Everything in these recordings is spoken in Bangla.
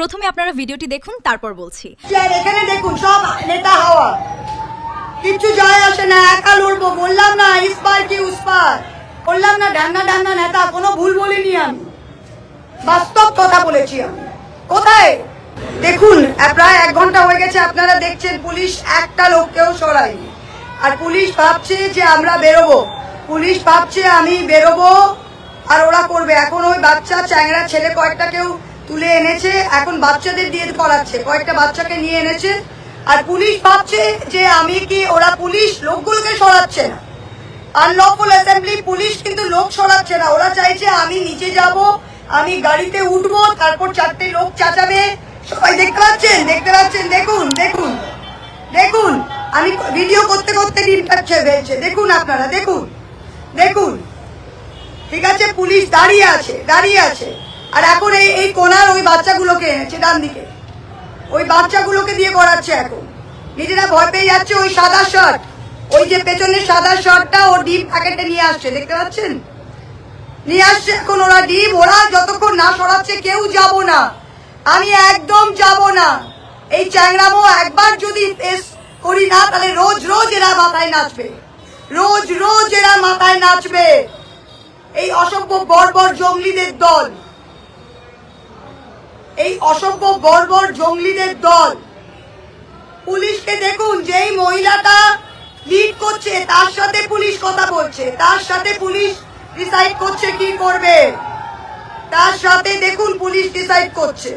প্রথমে আপনারা ভিডিওটি দেখুন, তারপর বলছি। এখানে দেখুন সব নেতা হাওয়া, কিচ্ছু যায় আসে না, একা লড়বো। বললাম না ইস পার কি উস পার, বললাম না ডান্না ডান্না নেতা, কোনো ভুল বলিনি আমি, বাস্তব কথা বলেছি আমি। কোথায় দেখুন, প্রায় 1 ঘন্টা হয়ে গেছে, আপনারা দেখছেন পুলিশ একটা লোককেও সরায়নি। আর পুলিশ ভাবছে যে আমরা বেরোবো, পুলিশ ভাবছে আমি বেরোবো আর ওরা করবে। এখন ওই বাচ্চা চ্যাংড়া ছেলে কয়েকটাকেও তুলে এনেছে, এখন বাচ্চাদের দিয়ে করাচ্ছে, কয়েকটা বাচ্চাকে নিয়ে এনেছে। আর পুলিশ ভাবছে যে আমি কি, ওরা পুলিশ লোকগুলোকে সরাচ্ছে না, আনলফুল অ্যাসেম্বলি পুলিশ কিন্তু লোক সরাচ্ছে না। ওরা চাইছে আমি নিচে যাব, আমি গাড়িতে উঠবো, তারপর 4টে লোক চাচাবে। সবাই দেখতে পাচ্ছেন, দেখতে পাচ্ছেন, দেখুন দেখুন দেখুন, আমি ভিডিও করতে করতে ডিম পাচ্ছে ভেলছে, দেখুন আপনারা, দেখুন দেখুন। ঠিক আছে, পুলিশ দাঁড়িয়ে আছে, দাঁড়িয়ে আছে। আর এখন এই কোনার ওই বাচ্চাগুলোকে এনেছে, ডান দিকে ওই বাচ্চাগুলোকে দিয়ে করাচ্ছে। এখন নিজেরা ভয় পেয়ে যাচ্ছে। ওই সাদা শার্ট, ওই যে পেছনের সাদা শার্টটা, ও ডিম প্যাকেটে নিয়ে আসছে, দেখতে পাচ্ছেন, নিয়ে আসছে। এখন ওরা ডিম, ওরা যতক্ষণ না সরাচ্ছে কেউ যাব না, আমি একদম যাব না। এই চ্যাংড়ামো একবার যদি ফেস করি না, তাহলে রোজ রোজ এরা মাথায় নাচবে, রোজ রোজ এরা মাথায় নাচবে। এই অসভ্য বর্বর জঙ্গলিদের দল, এই অসভ্য বর্বর জঙ্গলিদের দল। পুলিশকে দেখুন, যেই মহিলাটা লিড করছে তার সাথে পুলিশ কথা বলছে, তার সাথে পুলিশ ডিসাইড করছে কি করবে, তার সাথে দেখুন পুলিশ ডিসাইড করছে।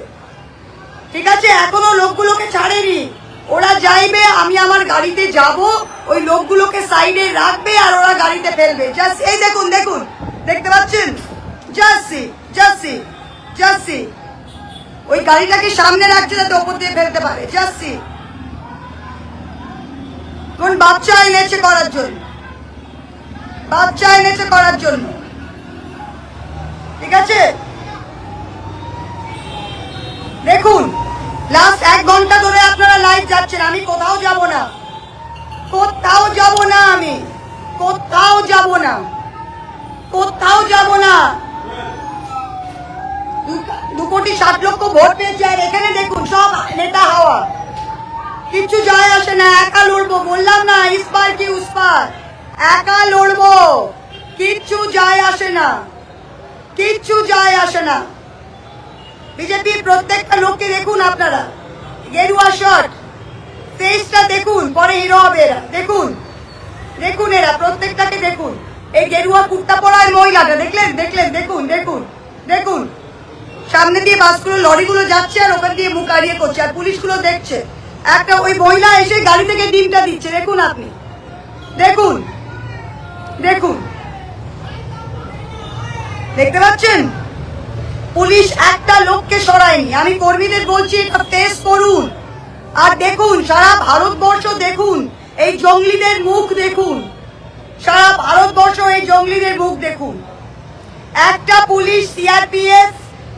ঠিক আছে, এখনো লোকগুলোকে ছাড়েনি, ওরা যাইবে, আমি আমার গাড়িতে যাব, ওই লোকগুলোকে সাইডে রাখবে আর ওরা গাড়িতে ফেলবে। জাস্ট এই দেখুন, দেখুন, দেখতে পাচ্ছেন, জাস্ট জাস্ট জাস্ট ওই গাড়িটাকে সামনে রাখছে যাতে ওপর দিয়ে ফেলতে পারে। জাস্ট কোন বাচ্চা এনেছে করার জন্য, বাচ্চা এনেছে করার জন্য। ঠিক আছে, দেখুন লাস্ট 1 ঘন্টা ধরে আপনারা লাইভ যাচ্ছেন, আমি কোথাও যাব না, কোথাও যাব না, আমি কোথাও যাব না, কোথাও যাব না। 2,60,00,000 ভোট পেয়েছে। আর এখানে দেখুন সব নেতা হাওয়া, কিচ্ছু যায় আসে না, একা লড়বো। বললাম না ইস পার কি উস পার, একা লড়বো, কিচ্ছু যায় আসে না, কিচ্ছু যায় আসে না। বিজেপির প্রত্যেকটা লোককে দেখুন আপনারা, গেরুয়া শার্ট, ফেসটা দেখুন, পরে হিরো হবে এরা। দেখুন দেখুন, এরা প্রত্যেকটাকে দেখুন। এই গেরুয়া কুর্তা পরা মহিলাটা দেখলেন, দেখলেন, দেখুন দেখুন দেখুন, সামনে দিয়ে বাসগুলো লরিগুলো যাচ্ছে আর ওখান দিয়ে মুখ আড়িয়ে করছে, আর পুলিশগুলো দেখছে। একটা ওই মহিলা এসে গাড়ি থেকে ডিমটা দিচ্ছে, দেখুন আপনি, দেখুন দেখুন, দেখতে পাচ্ছেন। পুলিশ একটা লোককে সরায়নি। আমি কর্মীদের বলছি এটা টেস্ট করুন, আর দেখুন সারা ভারতবর্ষ দেখুন এই জঙ্গলিদের মুখ, দেখুন সারা ভারতবর্ষ এই জঙ্গলিদের মুখ দেখুন। একটা পুলিশ সিআরপিএফ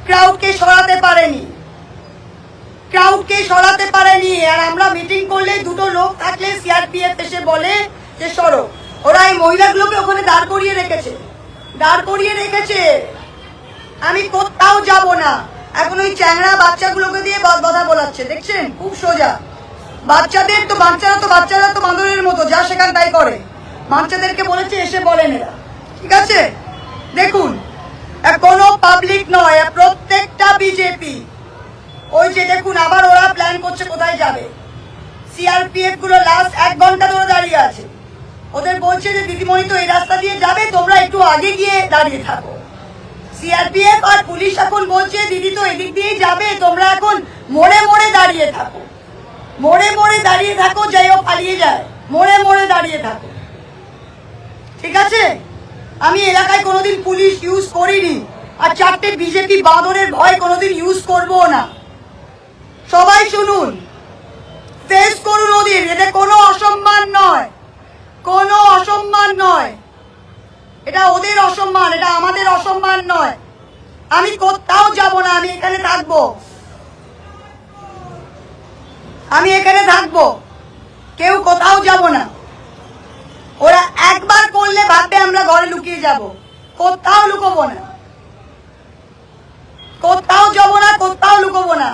ক্রাউডকে সরাতে পারেনি, ক্রাউডকে সরাতে পারেনি। আর আমরা মিটিং করলে 2টো লোক থাকলে সিআরপিএফ এসে বলে যে সরো। ওরা এই মহিলাগুলোকে ওখানে দাঁড় করিয়ে রেখেছে, দাঁড় করিয়ে রেখেছে। আমি কোথাও যাব না। এখন ওই চ্যাংড়া বাচ্চাগুলোকে দিয়ে কথা বলাচ্ছে, দেখছেন, খুব সোজা। বাচ্চাদের তো, বাচ্চারা তো বাঁদরের মতো, যা সেখান তাই করে। বাচ্চাদেরকে বলেছে এসে বলেন এরা। ঠিক আছে, দেখুন কোনো পাবলিক নয়, প্রত্যেকটা বিজেপি। ওই যে দেখুন আবার ওরা প্ল্যান করছে কোথায় যাবে। সিআরপিএফ গুলো লাস্ট 1 ঘন্টা ধরে দাঁড়িয়ে আছে। ওদের বলছে যে দিদিমণি তো এই রাস্তা দিয়ে যাবে, তোমরা একটু আগে গিয়ে দাঁড়িয়ে থাকো। সিআরপিএফ আর পুলিশ এখন বলছে দিদি তো এদিক দিয়েই যাবে, তোমরা এখন মোড়ে মোড়ে দাঁড়িয়ে থাকো, মোড়ে মোড়ে দাঁড়িয়ে থাকো, যাই হোক পালিয়ে যায়, মোড়ে মোড়ে দাঁড়িয়ে থাকো। ঠিক আছে, আমি এলাকায় কোনোদিন পুলিশ ইউজ করিনি, আর 4টে বিজেপি বাঁদরের ভয় কোনোদিন ইউজ করবো না। সবাই শুনুন, ফেস করুন ওদের, এটা কোনো অসম্মান নয়, কোনো অসম্মান নয়, এটা ওদের অসম্মান, এটা আমাদের অসম্মান নয়। আমি কোথাও যাব না, আমি এখানে থাকবো, আমি এখানে থাকবো, কেউ কোথাও যাব না। ওরা একবার করলে ভাববে আমরা ঘরে লুকিয়ে যাব, কোথাও লুকোবো না, কোথাও যাব না, কোথাও লুকোবো না।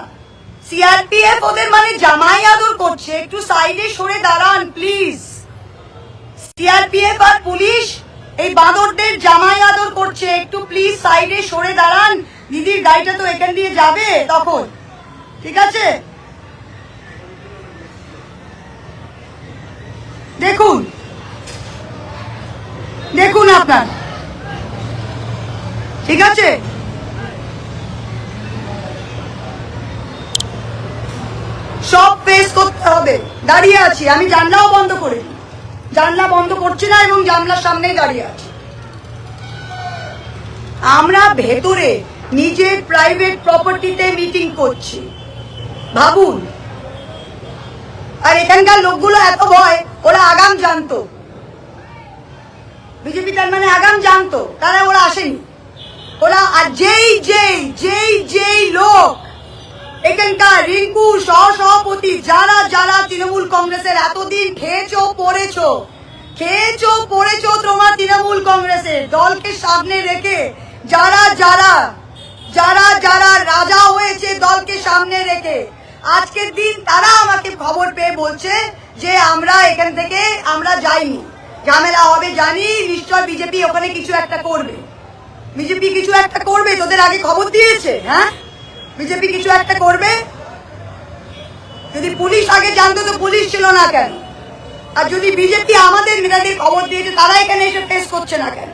সিআরপিএফ ওদের মানে জামাই আদর করছে, একটু সাইডে সরে দাঁড়ান প্লিজ। সিআরপিএফ আর পুলিশ এই বাঁদরদের জামাই আদর করছে, একটু প্লিজ সাইডে সরে দাঁড়ান। দিদির গাড়িটা তো এখান দিয়ে যাবে তখন, ঠিক আছে? দেখুন দেখুন আপনার, ঠিক আছে? সব ফেস করতে হবে। দাঁড়িয়ে আছি আমি, জানলাও বন্ধ করে দিই, জানলা বন্ধ করছি না এবং জানলার সামনেই দাঁড়িয়ে আছি। আমরা ভেতরে নিজের প্রাইভেট প্রপার্টিতে মিটিং করছি, ভাবুন। আর এখানকার লোকগুলো এত ভয়, ওরা আগাম জানতো, বিজেপি তার মানে আগাম জানতো, তারা ওরা আসেনি। ওরা আর যেই লোক এখানকার রিঙ্কু সহসভাপতি, যারা যারা তৃণমূল কংগ্রেসের এতদিন খেয়েছো পড়েছো তোমার তৃণমূল কংগ্রেসের দলকে সামনে রেখে, যারা যারা যারা যারা রাজা হয়েছে দলকে সামনে রেখে, আজকের দিন তারা আমাকে খবর পেয়ে বলছে যে আমরা এখান থেকে আমরা যাইনি, ঝামেলা হবে জানি, নিশ্চয় বিজেপি ওখানে কিছু একটা করবে। বিজেপি কিছু একটা করবে, তোদের আগে খবর দিয়েছে? হ্যাঁ, বিজেপি কিছু একটা করবে। যদি পুলিশ আগে জানতো তো পুলিশ ছিল না কেন? আর যদি বিজেপি আমাদের নেতাদের খবর দিয়েছে, তারা এখানে এসে ফেস করছে না কেন?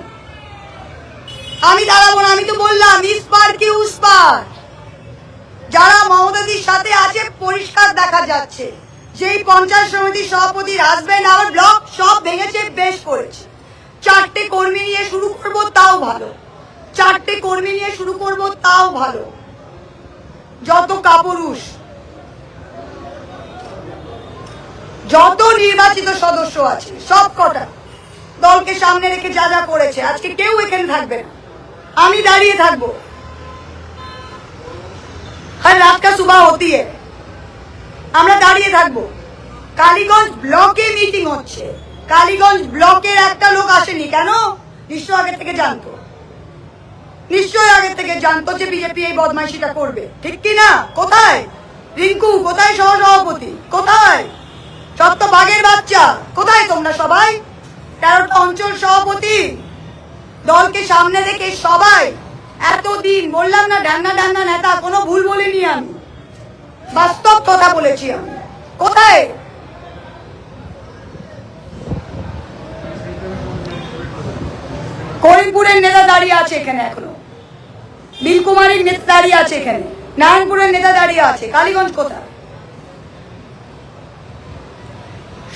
আমি দাঁড়াবো না, আমি তো বললাম ইসপার কি উসপার। যারা মমতাদির সাথে আছে পরিষ্কার দেখা যাচ্ছে, যেই পঞ্চায়েত সমিতির সভাপতির হাজবেন্ড আমার ব্লক সব ভেঙেছে, বেশ করেছে। 4টে কর্মী নিয়ে শুরু করবো তাও ভালো, 4টে কর্মী নিয়ে শুরু করবো তাও ভালো। যত কাপুরুষ, যত নির্বাচিত সদস্য আছে সব কটা দলকে সামনে রেখে যা যা করেছে, আজকে কেউ এখানে থাকবে না, আমি দাঁড়িয়ে থাকবো। আর রাত কা সুবাহ হতি है, আমরা দাঁড়িয়ে থাকবো। কালীগঞ্জ ব্লকে মিটিং হচ্ছে, কালীগঞ্জ ব্লকের একটা লোক আসেনি কেন? নিশ্চয় আগে থেকে জানতো, নিশ্চয় আগে থেকে জানতো যে বিজেপি এই বদমাইশিটা করবে, ঠিক কি না? কোথায় রিঙ্কু, কোথায় সহসভাপতি, কোথায় সত্য বাঘের বাচ্চা, কোথায় তোমরা সবাই? 13টা অঞ্চল সভাপতি দলকে সামনে রেখে সবাই এতদিন, বললাম না ডান্না ডান্না নেতা, কোনো ভুল বলিনি আমি, বাস্তব কথা বলেছি আমি। কোথায়? করিমপুরের নেতা দাঁড়িয়ে আছে এখানে, এখনো বিলকুমারীর নেতা দাঁড়িয়ে আছে এখানে, নারায়ণপুরের নেতা দাঁড়িয়ে আছে, কালীগঞ্জ কোথায়?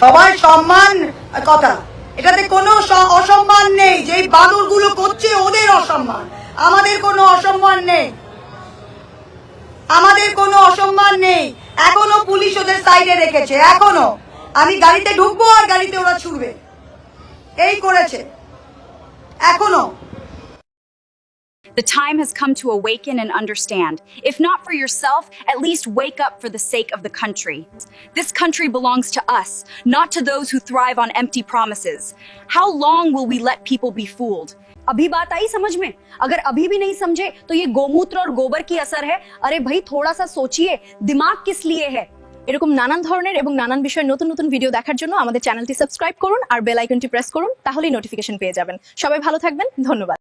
সবাই সম্মান কথা, এটাতে কোনো অসম্মান নেই। যেই বাদরগুলো করছে ওদের অসম্মান, আমাদের কোনো অসম্মান নেই, আমাদের কোনো অসম্মান নেই। এখনো পুলিশ ওদের সাইডে রেখেছে, এখনো। আমি গাড়িতে ঢুকবো আর গাড়িতে ওরা ছুটবে, এই করেছে এখনো। The time has come to awaken and understand. If not for yourself, at least wake up for the sake of the country. This country belongs to us, not to those who thrive on empty promises. How long will we let people be fooled? अभी बात आई समझ में? अगर अभी भी नहीं समझे तो ये गोमूत्र और गोबर की असर है। अरे भाई थोड़ा सा सोचिए, दिमाग किस लिए है? এরকম নানান ধরনের এবং নানান বিষয়ের নতুন নতুন ভিডিও দেখার জন্য আমাদের চ্যানেলটি সাবস্ক্রাইব করুন আর বেল আইকনটি প্রেস করুন, তাহলেই নোটিফিকেশন পেয়ে যাবেন। সবাই ভালো থাকবেন, ধন্যবাদ।